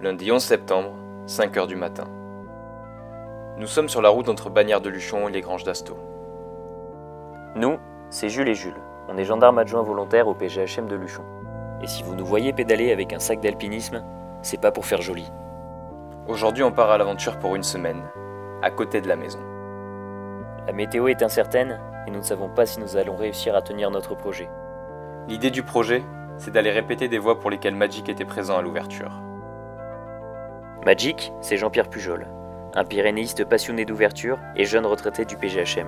Lundi 11 septembre, 5 h du matin. Nous sommes sur la route entre Bagnères de Luchon et les Granges d'Astaud. Nous, c'est Jules et Jules. On est gendarmes adjoints volontaires au PGHM de Luchon. Et si vous nous voyez pédaler avec un sac d'alpinisme, c'est pas pour faire joli. Aujourd'hui, on part à l'aventure pour une semaine, à côté de la maison. La météo est incertaine et nous ne savons pas si nous allons réussir à tenir notre projet. L'idée du projet, c'est d'aller répéter des voies pour lesquelles Magic était présent à l'ouverture. Magic, c'est Jean-Pierre Pujol, un pyrénéiste passionné d'ouverture et jeune retraité du PGHM.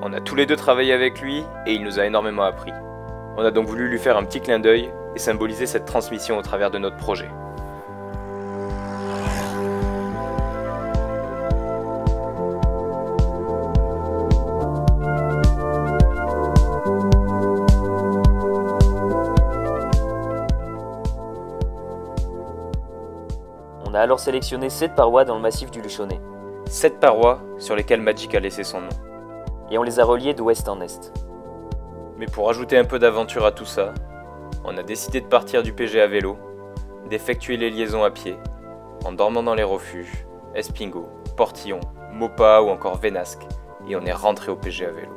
On a tous les deux travaillé avec lui et il nous a énormément appris. On a donc voulu lui faire un petit clin d'œil et symboliser cette transmission au travers de notre projet. On a alors sélectionné 7 parois dans le massif du Luchonnais. 7 parois sur lesquelles Magic a laissé son nom. Et on les a reliées d'ouest en est. Mais pour ajouter un peu d'aventure à tout ça, on a décidé de partir du PG à vélo, d'effectuer les liaisons à pied, en dormant dans les refuges, Espingo, Portillon, Maupas ou encore Vénasque, et on est rentré au PG à vélo.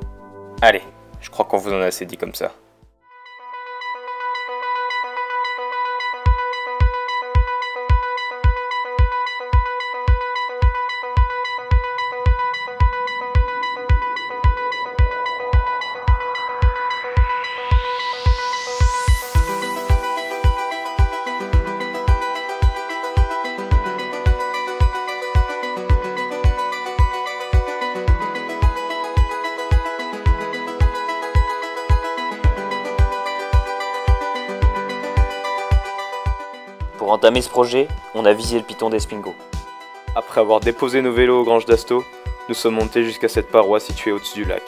Allez, je crois qu'on vous en a assez dit comme ça. Pour entamer ce projet, on a visé le piton d'Espingo. Après avoir déposé nos vélos aux Granges d'Astaud, nous sommes montés jusqu'à cette paroi située au-dessus du lac.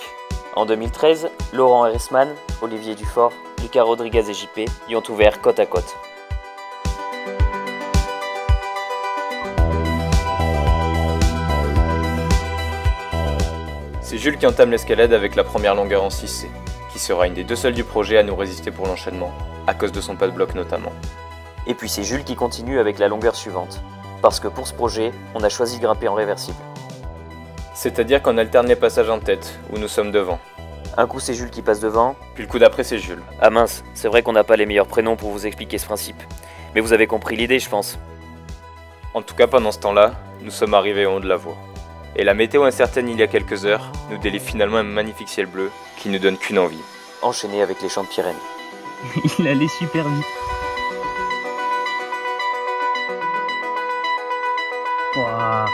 En 2013, Laurent Herresman, Olivier Dufort, Lucas Rodriguez et JP y ont ouvert côte à côte. C'est Jules qui entame l'escalade avec la première longueur en 6C, qui sera une des deux seules du projet à nous résister pour l'enchaînement, à cause de son pas de bloc notamment. Et puis c'est Jules qui continue avec la longueur suivante, parce que pour ce projet, on a choisi de grimper en réversible. C'est-à-dire qu'on alterne les passages en tête, où nous sommes devant. Un coup c'est Jules qui passe devant, Puis le coup d'après c'est Jules. Ah mince, c'est vrai qu'on n'a pas les meilleurs prénoms pour vous expliquer ce principe. Mais vous avez compris l'idée, je pense. En tout cas, pendant ce temps-là, nous sommes arrivés au haut de la voie. Et la météo incertaine il y a quelques heures nous délivre finalement un magnifique ciel bleu qui ne donne qu'une envie. Enchaîné avec les champs de Pyrénées. Il allait super vite. Wow.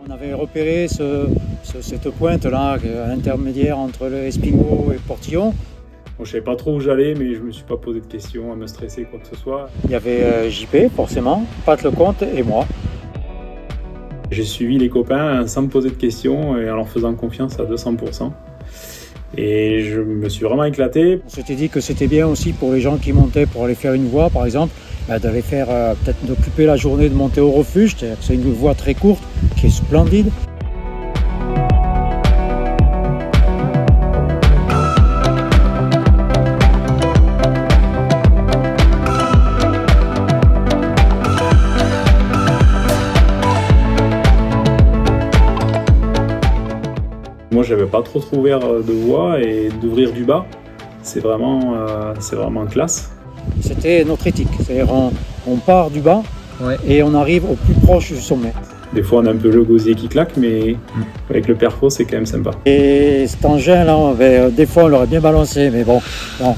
On avait repéré cette pointe-là, intermédiaire entre le Espingo et Portillon. Bon, je savais pas trop où j'allais, mais je me suis pas posé de questions, à me stresser, quoi que ce soit. Il y avait JP, forcément, Pat Lecomte et moi. J'ai suivi les copains sans me poser de questions et en leur faisant confiance à 200%. Et je me suis vraiment éclaté. On s'était dit que c'était bien aussi pour les gens qui montaient pour aller faire une voie, par exemple, d'aller faire, peut-être d'occuper la journée de monter au refuge. C'est une voie très courte qui est splendide. Moi, j'avais pas trop ouvert de voie et d'ouvrir du bas, c'est vraiment classe. C'était notre éthique, c'est-à-dire on part du bas et on arrive au plus proche du sommet. Des fois, on a un peu le gosier qui claque, mais avec le perfo, c'est quand même sympa. Et cet engin-là, des fois, on l'aurait bien balancé, mais bon,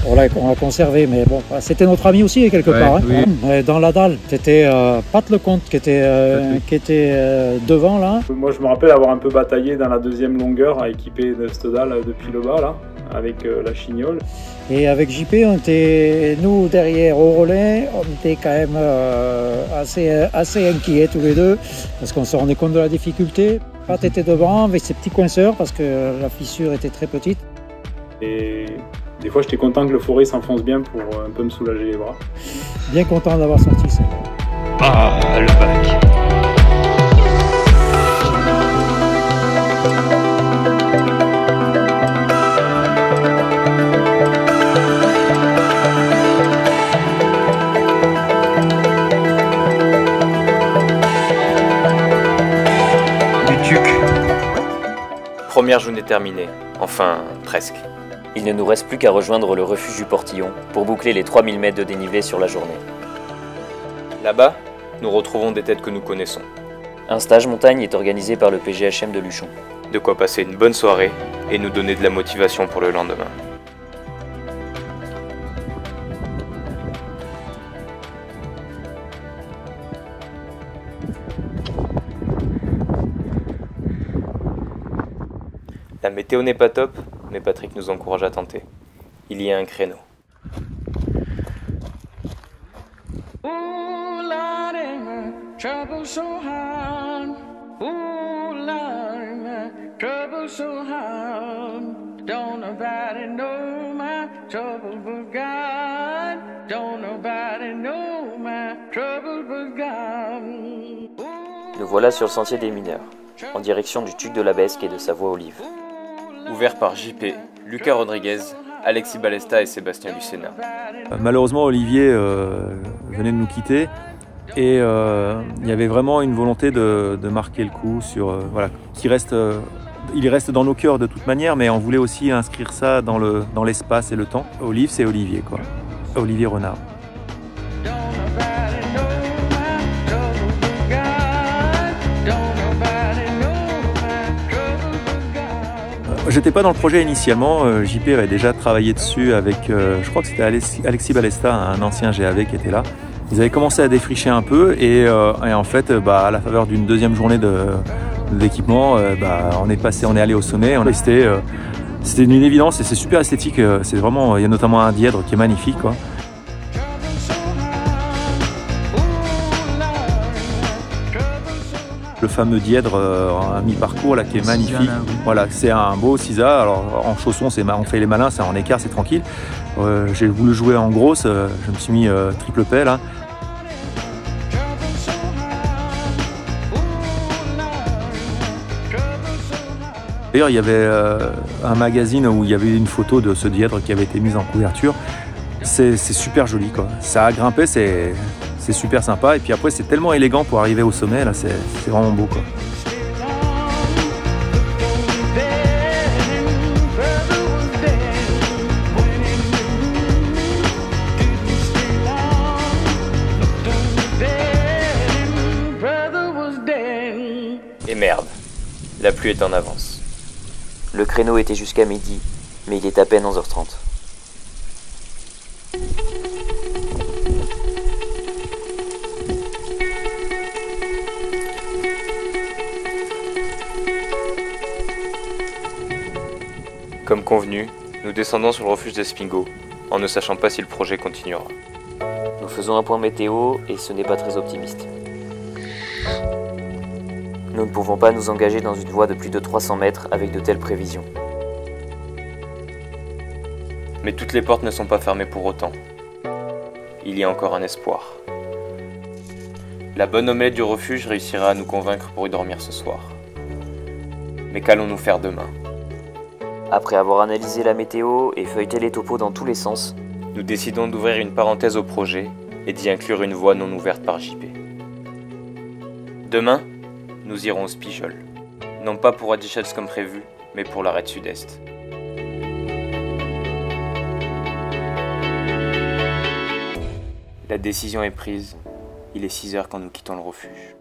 on l'a conservé. Mais bon, c'était notre ami aussi, quelque part. Hein. Dans la dalle, c'était Pat Lecomte qui était devant, là. Moi, je me rappelle avoir un peu bataillé dans la deuxième longueur à équiper de cette dalle depuis le bas, là, avec la chignole. Et avec JP, on était, nous, derrière au relais, on était quand même assez inquiets tous les deux, parce qu'on on se rendait compte de la difficulté. Pat était devant avec ses petits coinceurs parce que la fissure était très petite. Et des fois, j'étais content que le forêt s'enfonce bien pour un peu me soulager les bras. Bien content d'avoir sorti ça. Ah, le bac. Première journée terminée, enfin presque. Il ne nous reste plus qu'à rejoindre le refuge du Portillon pour boucler les 3000 mètres de dénivelé sur la journée. Là-bas, nous retrouvons des têtes que nous connaissons. Un stage montagne est organisé par le PGHM de Luchon. De quoi passer une bonne soirée et nous donner de la motivation pour le lendemain. La météo n'est pas top, mais Patrick nous encourage à tenter. Il y a un créneau. Nous voilà sur le sentier des mineurs, en direction du Tuc de la Besque et de sa voie Olive. Ouvert par JP, Lucas Rodriguez, Alexis Balesta et Sébastien Lucena. Malheureusement, Olivier venait de nous quitter et il y avait vraiment une volonté de marquer le coup sur voilà, il reste dans nos cœurs de toute manière, mais on voulait aussi inscrire ça dans l'espace et le temps. Olive, c'est Olivier, quoi. Olivier Renard. J'étais pas dans le projet initialement, JP avait déjà travaillé dessus avec, je crois que c'était Alexis Balesta, un ancien GAV qui était là. Ils avaient commencé à défricher un peu et en fait, à la faveur d'une deuxième journée d'équipement, on est allé au sommet. C'était une évidence et c'est super esthétique. C'est vraiment, il y a notamment un dièdre qui est magnifique, quoi. Le fameux dièdre à mi-parcours là qui est magnifique. Voilà, c'est un beau CISA. Alors en chaussons, on fait les malins, en écart, c'est tranquille. J'ai voulu jouer en grosse, je me suis mis triple paix là. D'ailleurs, il y avait un magazine où il y avait une photo de ce dièdre qui avait été mise en couverture. C'est super joli, quoi. Ça a grimpé, c'est super sympa. Et puis après, c'est tellement élégant pour arriver au sommet, là, c'est vraiment beau, quoi. Et merde, la pluie est en avance. Le créneau était jusqu'à midi, mais il est à peine 11h30. Comme convenu, nous descendons sur le refuge d'Espingo, en ne sachant pas si le projet continuera. Nous faisons un point météo et ce n'est pas très optimiste. Nous ne pouvons pas nous engager dans une voie de plus de 300 mètres avec de telles prévisions. Mais toutes les portes ne sont pas fermées pour autant. Il y a encore un espoir. La bonne omelette du refuge réussira à nous convaincre pour y dormir ce soir. Mais qu'allons-nous faire demain ? Après avoir analysé la météo et feuilleté les topos dans tous les sens, nous décidons d'ouvrir une parenthèse au projet et d'y inclure une voie non ouverte par JP. Demain, nous irons au Spijol. Non pas pour Adichatz comme prévu, mais pour l'arête sud-est. La décision est prise. Il est 6h quand nous quittons le refuge.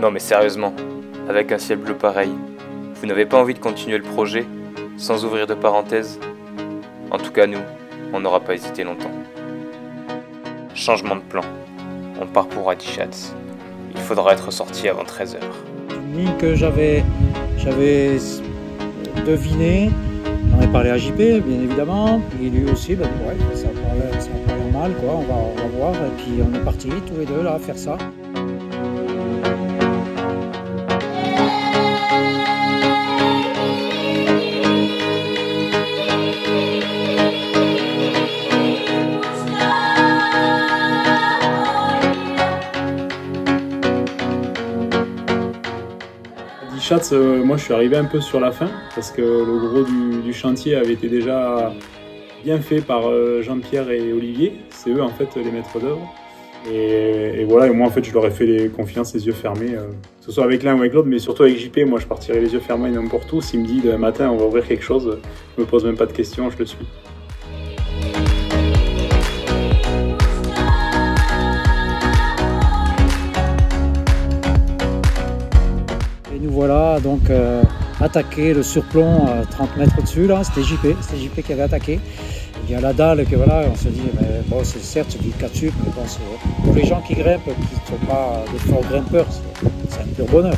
Non mais sérieusement, avec un ciel bleu pareil, vous n'avez pas envie de continuer le projet sans ouvrir de parenthèse? En tout cas nous, on n'aura pas hésité longtemps. Changement de plan. On part pour Addishats. Il faudra être sorti avant 13 h. Une ligne que j'avais devinée. On a parlé à JP, bien évidemment. Puis lui aussi, ben, ouais, ça a pas l'air mal, quoi. On va voir. Et puis on est partis tous les deux là à faire ça. Addishats, moi je suis arrivé un peu sur la fin parce que le gros du chantier avait été déjà bien fait par Jean-Pierre et Olivier. C'est eux en fait les maîtres d'œuvre. Et voilà, et moi en fait je leur ai fait confiance les yeux fermés, que ce soit avec l'un ou avec l'autre, mais surtout avec JP, moi je partirai les yeux fermés n'importe où. S'il me dit demain matin on va ouvrir quelque chose, je me pose même pas de questions, je le suis. Voilà, donc attaqué le surplomb à 30 mètres au-dessus, là, c'était JP qui avait attaqué. Il y a la dalle que voilà, on se dit, mais bon, c'est certes du 4 sup, mais bon, pour les gens qui grimpent, qui ne sont pas des forts grimpeurs, c'est un pur bonheur.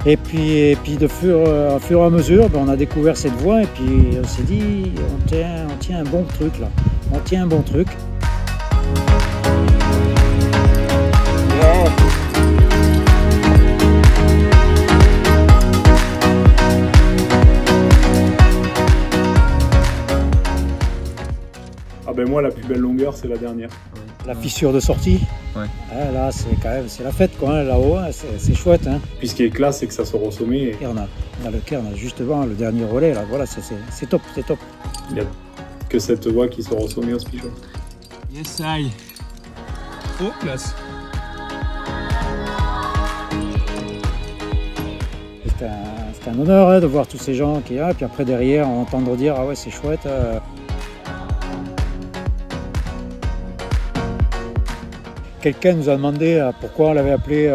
Et puis au fur et à mesure, ben, on a découvert cette voie et puis on s'est dit, on tient un bon truc là. On tient un bon truc. Ah ben moi la plus belle longueur c'est la dernière. La fissure de sortie, ouais. Ah, là c'est quand même la fête quoi, hein, là-haut, hein, c'est chouette. Hein. Puis ce qui est classe c'est que ça sort au sommet. Et on a le cairn juste devant le dernier relais là, voilà, c'est top, c'est top. Il n'y a que cette voie qui sort au sommet au Spichot. Yes, I. Oh, classe. C'est un honneur hein, de voir tous ces gens qui et puis après derrière entendre dire ah ouais c'est chouette. Quelqu'un nous a demandé pourquoi on l'avait appelé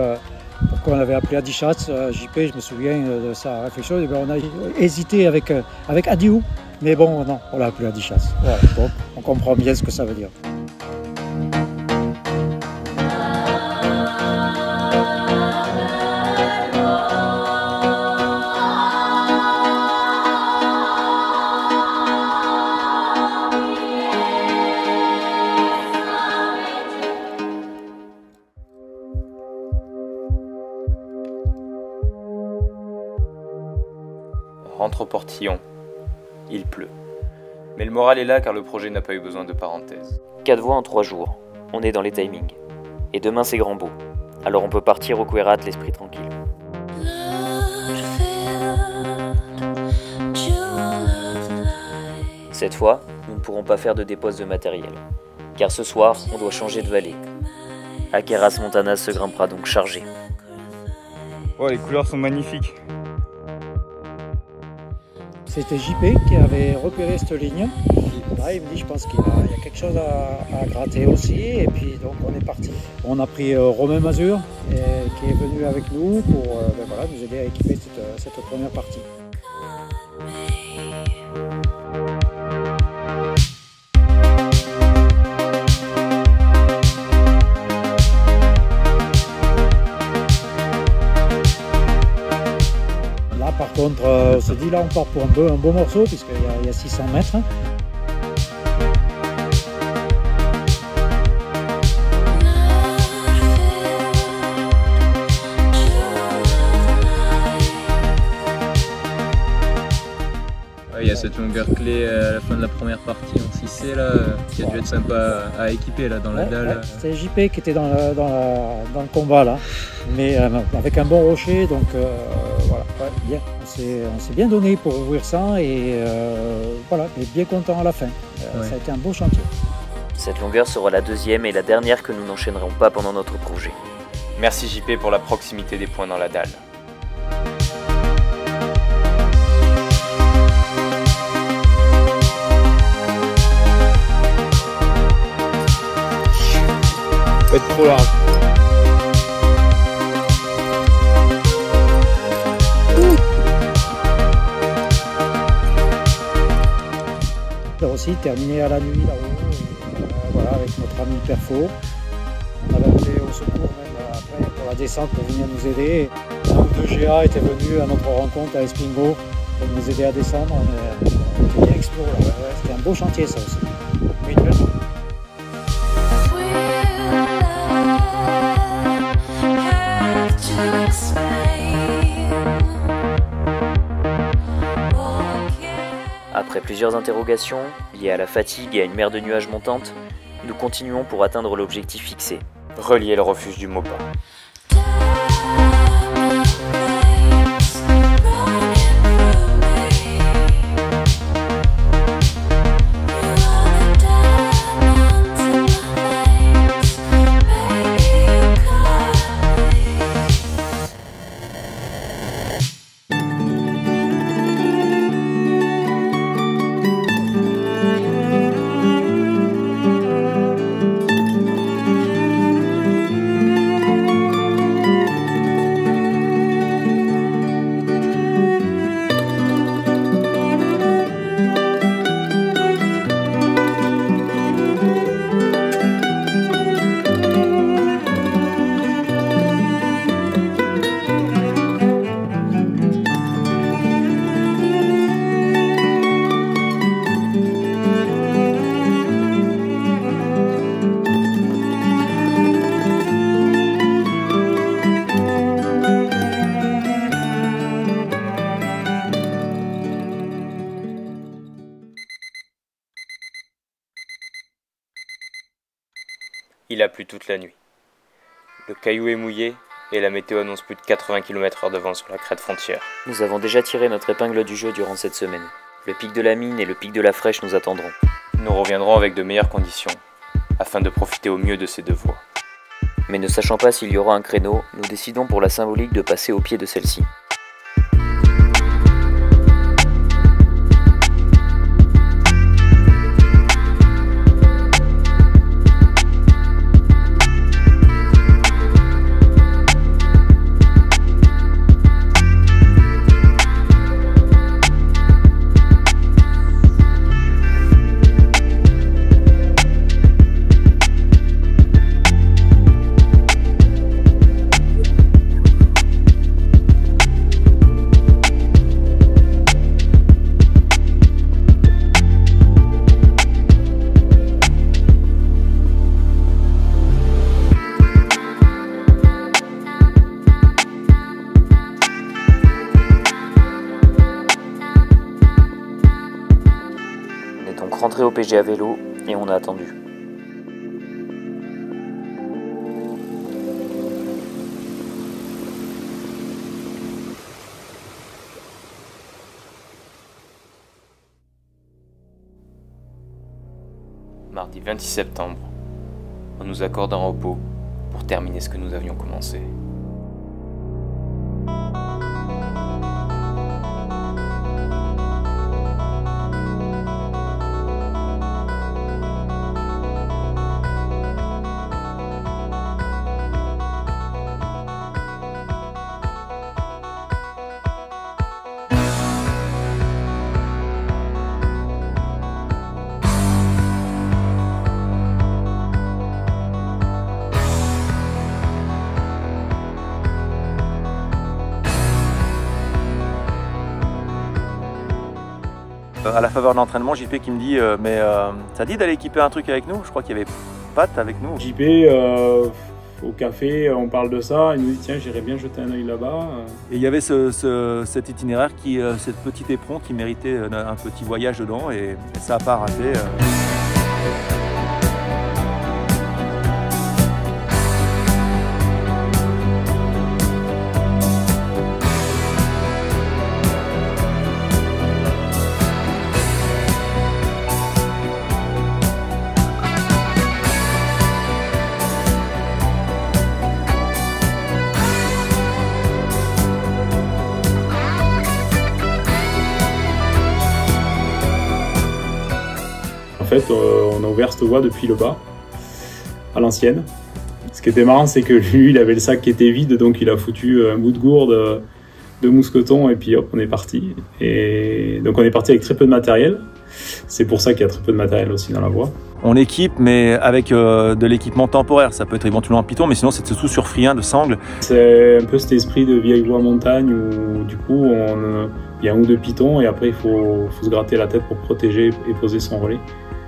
Addishats. JP, je me souviens de sa réflexion. Et bien, on a hésité avec Adiou, mais bon, non, on l'a appelé Addishats. Voilà, donc on comprend bien ce que ça veut dire. Rentre au portillon. Il pleut. Mais le moral est là car le projet n'a pas eu besoin de parenthèse. 4 voies en 3 jours. On est dans les timings. Et demain c'est grand beau. Alors on peut partir au Querat l'esprit tranquille. Cette fois, nous ne pourrons pas faire de dépose de matériel. Car ce soir, on doit changer de vallée. Akeras Montanas se grimpera donc chargé. Oh, les couleurs sont magnifiques. C'était JP qui avait repéré cette ligne. Là, il me dit, je pense qu'il y a quelque chose à gratter aussi. Et puis, donc, on est parti. On a pris Romain Mazur, qui est venu avec nous pour voilà, nous aider à équiper cette première partie. Par contre, on se dit là on part pour un beau morceau puisqu'il y a 600 mètres. Il y a cette longueur clé à la fin de la première partie en 6C là, qui a dû être sympa à équiper là, dans la dalle. Ouais, c'est JP qui était dans le combat là, mais avec un bon rocher, donc voilà, ouais, bien. On s'est bien donné pour ouvrir ça et voilà, mais bien content à la fin. Ouais. Ça a été un beau chantier. Cette longueur sera la deuxième et la dernière que nous n'enchaînerons pas pendant notre projet. Merci JP pour la proximité des points dans la dalle. peut être trop large. Là aussi, terminé à la nuit là-haut, voilà, avec notre ami Perfo. On avait appelé au secours même après pour la descente pour venir nous aider. Un ou deux GA étaient venus à notre rencontre à Espingo pour nous aider à descendre. On était bien exploré là. Ouais, c'était un beau chantier ça aussi. Oui, une belle route. Après plusieurs interrogations, liées à la fatigue et à une mer de nuages montante, nous continuons pour atteindre l'objectif fixé. Relier le refuge du Maupas. Il a plu toute la nuit. Le caillou est mouillé et la météo annonce plus de 80 km/h de vent sur la crête frontière. Nous avons déjà tiré notre épingle du jeu durant cette semaine. Le pic de la mine et le pic de la Fraîche nous attendront. Nous reviendrons avec de meilleures conditions, afin de profiter au mieux de ces deux voies. Mais ne sachant pas s'il y aura un créneau, nous décidons pour la symbolique de passer au pied de celle-ci. Rentré au PG à vélo et on a attendu. Mardi 26 septembre, on nous accorde un repos pour terminer ce que nous avions commencé. À la faveur de l'entraînement, JP qui me dit mais ça dit d'aller équiper un truc avec nous? Je crois qu'il y avait Pat avec nous. JP, au café, on parle de ça, il nous dit tiens, j'irais bien jeter un œil là-bas. Et il y avait cet itinéraire, cette petite éperon qui méritait un petit voyage dedans et ça n'a pas raté. En fait, on a ouvert cette voie depuis le bas, à l'ancienne. Ce qui était marrant, c'est que lui, il avait le sac qui était vide, donc il a foutu un bout de gourde de mousqueton et puis hop, on est parti. Et donc on est parti avec très peu de matériel. C'est pour ça qu'il y a très peu de matériel aussi dans la voie. On équipe, mais avec de l'équipement temporaire. Ça peut être éventuellement un piton, mais sinon c'est surtout sur frien de sangle. C'est un peu cet esprit de vieille voie montagne où du coup il y a un ou deux pitons et après il faut se gratter la tête pour protéger et poser son relais.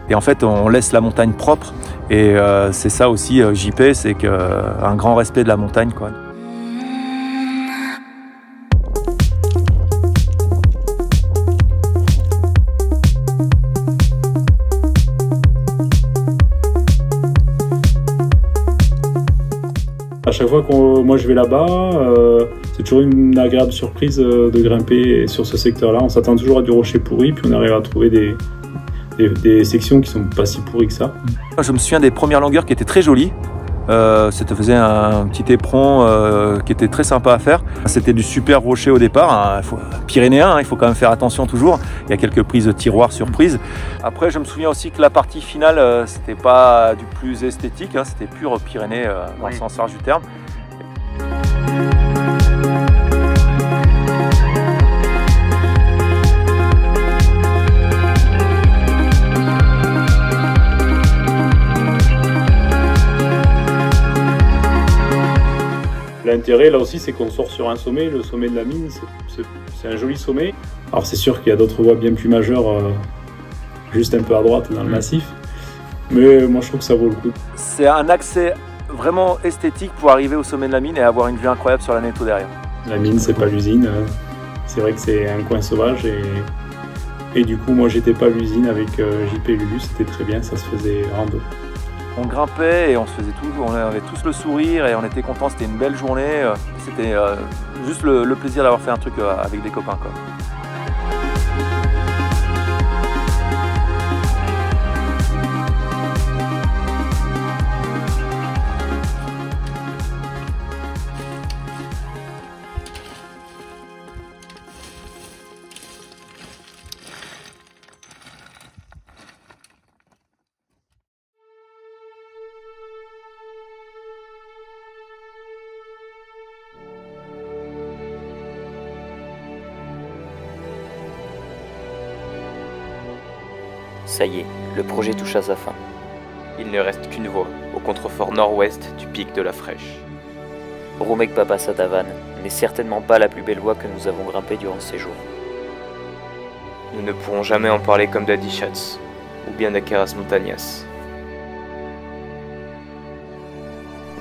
Et en fait, on laisse la montagne propre. Et c'est ça aussi, JP, c'est un grand respect de la montagne, quoi. À chaque fois que moi je vais là-bas, c'est toujours une agréable surprise de grimper sur ce secteur-là. On s'attend toujours à du rocher pourri, puis on arrive à trouver des sections qui sont pas si pourries que ça. Je me souviens des premières longueurs qui étaient très jolies. Ça te faisait un petit éperon qui était très sympa à faire. C'était du super rocher au départ, hein, pyrénéen, hein, il faut quand même faire attention toujours. Il y a quelques prises de tiroir surprises. Après, je me souviens aussi que la partie finale, c'était pas du plus esthétique, hein, c'était pur Pyrénées dans le sens large du terme. L'intérêt là aussi c'est qu'on sort sur un sommet, le sommet de la mine, c'est un joli sommet. Alors c'est sûr qu'il y a d'autres voies bien plus majeures juste un peu à droite dans le massif, mais moi je trouve que ça vaut le coup. C'est un accès vraiment esthétique pour arriver au sommet de la mine et avoir une vue incroyable sur la Neto derrière. La mine c'est pas l'usine, c'est vrai que c'est un coin sauvage et du coup moi j'étais pas à l'usine avec JP et Lulu, c'était très bien, ça se faisait en deux. On grimpait et on avait tous le sourire et on était contents, c'était une belle journée. C'était juste le plaisir d'avoir fait un truc avec des copains, quoi. Ça y est, le projet touche à sa fin. Il ne reste qu'une voie, au contrefort nord-ouest du pic de la Fraîche. Rumek Papasadavan n'est certainement pas la plus belle voie que nous avons grimpée durant ce séjour. Nous ne pourrons jamais en parler comme d'Adi Schatz, ou bien d'Akeras Montañas.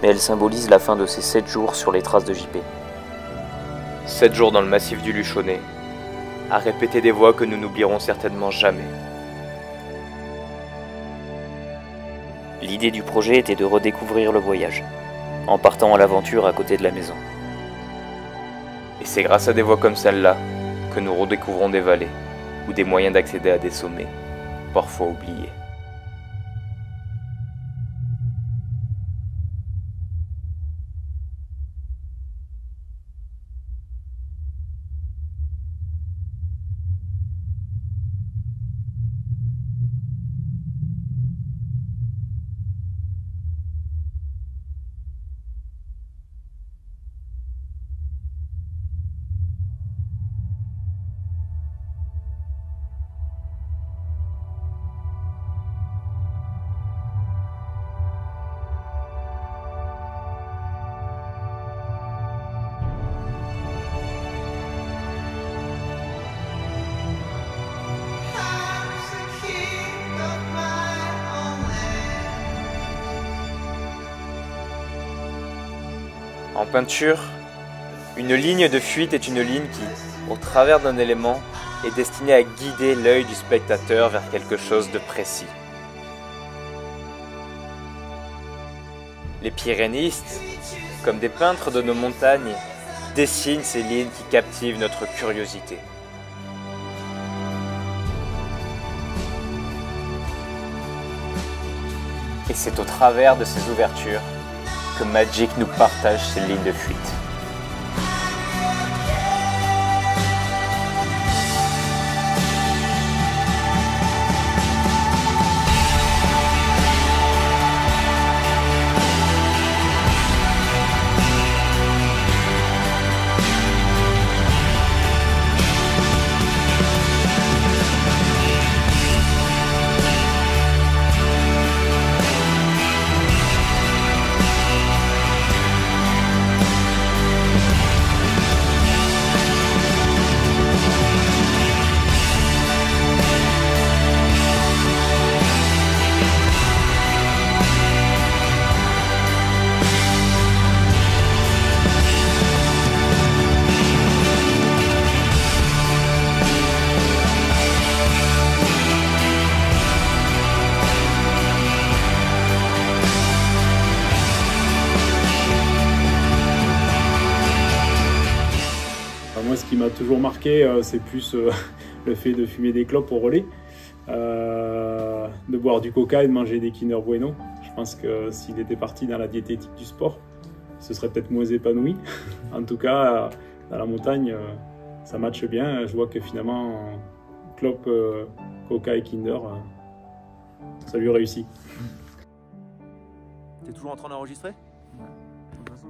Mais elle symbolise la fin de ces 7 jours sur les traces de JP. 7 jours dans le massif du Luchonnet, à répéter des voies que nous n'oublierons certainement jamais. L'idée du projet était de redécouvrir le voyage, en partant à l'aventure à côté de la maison. Et c'est grâce à des voies comme celle-là que nous redécouvrons des vallées, ou des moyens d'accéder à des sommets, parfois oubliés. En peinture, une ligne de fuite est une ligne qui, au travers d'un élément, est destinée à guider l'œil du spectateur vers quelque chose de précis. Les pyrénéistes, comme des peintres de nos montagnes, dessinent ces lignes qui captivent notre curiosité. Et c'est au travers de ces ouvertures que Magic nous partage ses lignes de fuite. qui m'a toujours marqué, c'est plus le fait de fumer des clopes au relais, de boire du coca et de manger des Kinder Bueno. Je pense que s'il était parti dans la diététique du sport, il se serait peut-être moins épanoui. En tout cas, dans la montagne, ça matche bien. Je vois que finalement, clope, coca et Kinder, ça lui réussit. T'es toujours en train d'enregistrer ? De toute façon,